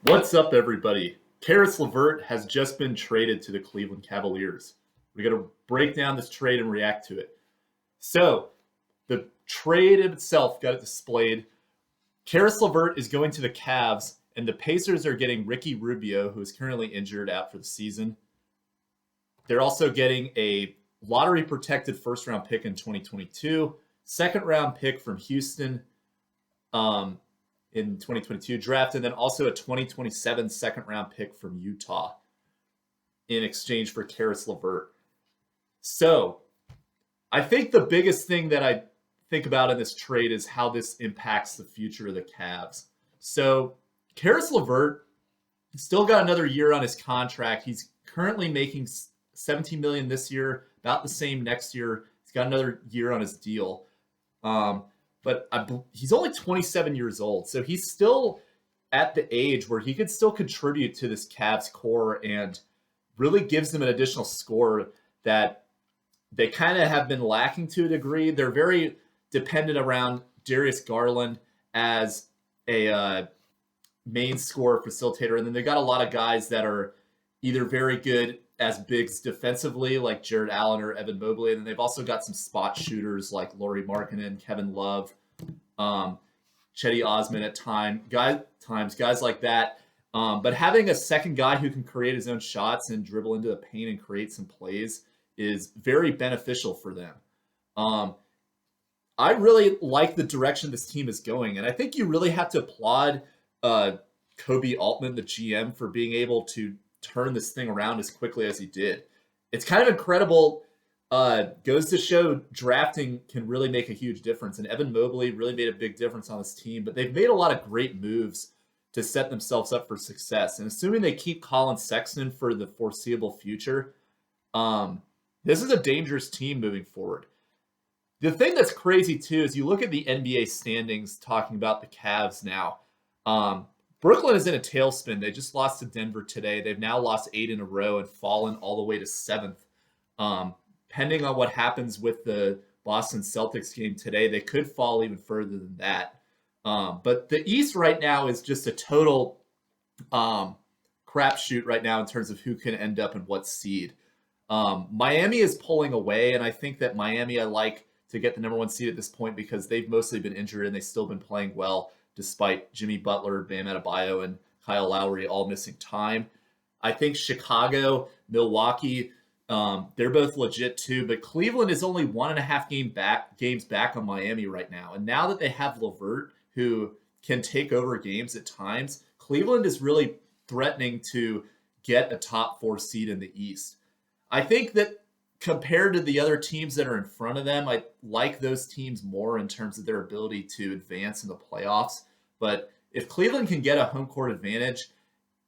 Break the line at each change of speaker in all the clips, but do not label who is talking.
What's up, everybody? Caris LeVert has just been traded to the Cleveland Cavaliers. We're going to break down this trade and react to it. So, the trade itself got it displayed. Caris LeVert is going to the Cavs, and the Pacers are getting Ricky Rubio, who is currently injured out for the season. They're also getting a lottery-protected first-round pick in 2022, second-round pick from Houston, in 2022 draft, and then also a 2027 second-round pick from Utah in exchange for Caris LeVert. So I think the biggest thing that I think about in this trade is how this impacts the future of the Cavs. So Caris LeVert still got another year on his contract. He's currently making $17 million this year, about the same next year. He's got another year on his deal. But he's only 27 years old, so he's still at the age where he could still contribute to this Cavs core and really gives them an additional score that they kind of have been lacking to a degree. They're very dependent around Darius Garland as a main scorer facilitator, and then they got a lot of guys that are either very good as bigs defensively, like Jared Allen or Evan Mobley, and then they've also got some spot shooters like Lauri Markkanen, Kevin Love, Cedi Osman at guys like that. But having a second guy who can create his own shots and dribble into the paint and create some plays is very beneficial for them. I really like the direction this team is going, and I think you really have to applaud Kobe Altman, the GM, for being able to turn this thing around as quickly as he did. It's kind of incredible. Goes to show drafting can really make a huge difference. And Evan Mobley really made a big difference on this team. But they've made a lot of great moves to set themselves up for success. And assuming they keep Colin Sexton for the foreseeable future, this is a dangerous team moving forward. The thing that's crazy, too, is you look at the NBA standings talking about the Cavs now. Brooklyn is in a tailspin. They just lost to Denver today. They've now lost 8 in a row and fallen all the way to 7th. Pending on what happens with the Boston Celtics game today, they could fall even further than that. But the East right now is just a total crapshoot right now in terms of who can end up in what seed. Miami is pulling away, and I think that Miami I like to get the number 1 seed at this point because they've mostly been injured and they've still been playing well despite Jimmy Butler, Bam Adebayo, and Kyle Lowry all missing time. I think Chicago, Milwaukee, they're both legit too, but Cleveland is only 1.5 games back on Miami right now. And now that they have LeVert, who can take over games at times, Cleveland is really threatening to get a top 4 seed in the East. I think that compared to the other teams that are in front of them, I like those teams more in terms of their ability to advance in the playoffs. But if Cleveland can get a home court advantage,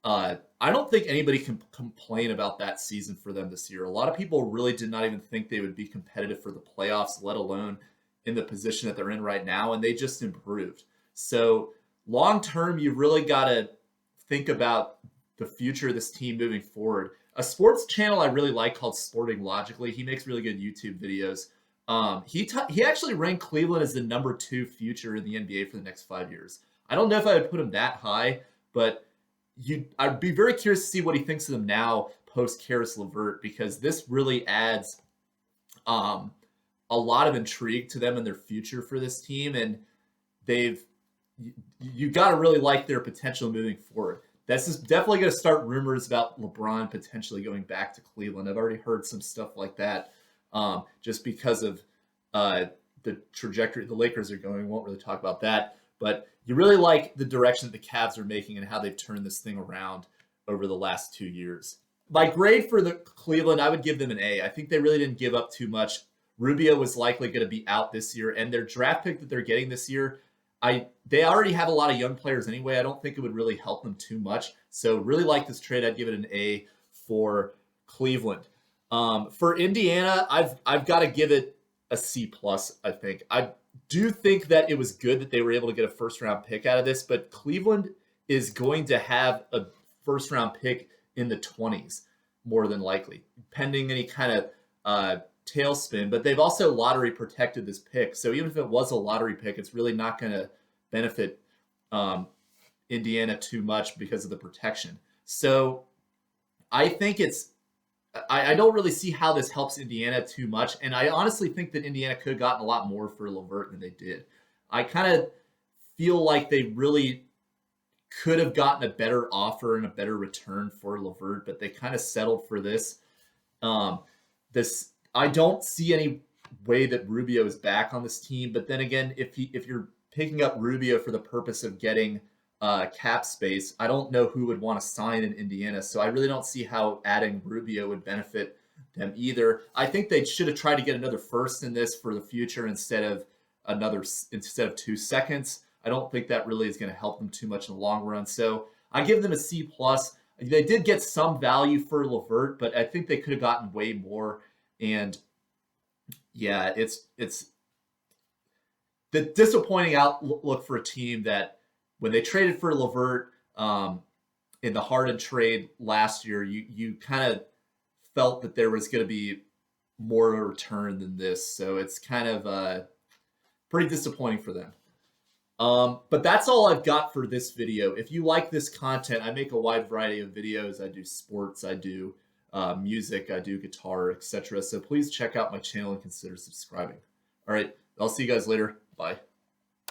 I don't think anybody can complain about that season for them this year. A lot of people really did not even think they would be competitive for the playoffs, let alone in the position that they're in right now, and they just improved. So long term, you really got to think about the future of this team moving forward. A sports channel I really like called Sporting Logically. He makes really good YouTube videos. He actually ranked Cleveland as the number 2 future in the NBA for the next 5 years. I don't know if I would put him that high, but I'd be very curious to see what he thinks of them now post Caris LeVert, because this really adds a lot of intrigue to them and their future for this team, and you got to really like their potential moving forward. This is definitely going to start rumors about LeBron potentially going back to Cleveland. I've already heard some stuff like that, just because of the trajectory the Lakers are going. We won't really talk about that, but you really like the direction that the Cavs are making and how they've turned this thing around over the last 2 years. My grade for the Cleveland, I would give them an A. I think they really didn't give up too much. Rubio was likely going to be out this year, and their draft pick that they're getting this year, they already have a lot of young players anyway. I don't think it would really help them too much. So really like this trade. I'd give it an A for Cleveland. For Indiana, I've got to give it a C+, I think. I do think that it was good that they were able to get a first-round pick out of this, but Cleveland is going to have a first-round pick in the 20s, more than likely, pending any kind of tailspin. But they've also lottery protected this pick. So even if it was a lottery pick, it's really not going to benefit Indiana too much because of the protection. So I think I don't really see how this helps Indiana too much. And I honestly think that Indiana could have gotten a lot more for LeVert than they did. I kind of feel like they really could have gotten a better offer and a better return for LeVert, but they kind of settled for this. Um, this I don't see any way that Rubio is back on this team. But then again, if you're picking up Rubio for the purpose of getting cap space, I don't know who would want to sign in Indiana. So I really don't see how adding Rubio would benefit them either. I think they should have tried to get another first in this for the future instead of 2 seconds. I don't think that really is going to help them too much in the long run. So I give them a C plus. They did get some value for LeVert, but I think they could have gotten way more. And yeah, it's the disappointing outlook for a team that when they traded for LeVert in the Harden trade last year, you kind of felt that there was going to be more of a return than this. So it's kind of pretty disappointing for them. But that's all I've got for this video. If you like this content, I make a wide variety of videos. I do sports, I do music, I do guitar, etc. So please check out my channel and consider subscribing. All right, I'll see you guys later. Bye.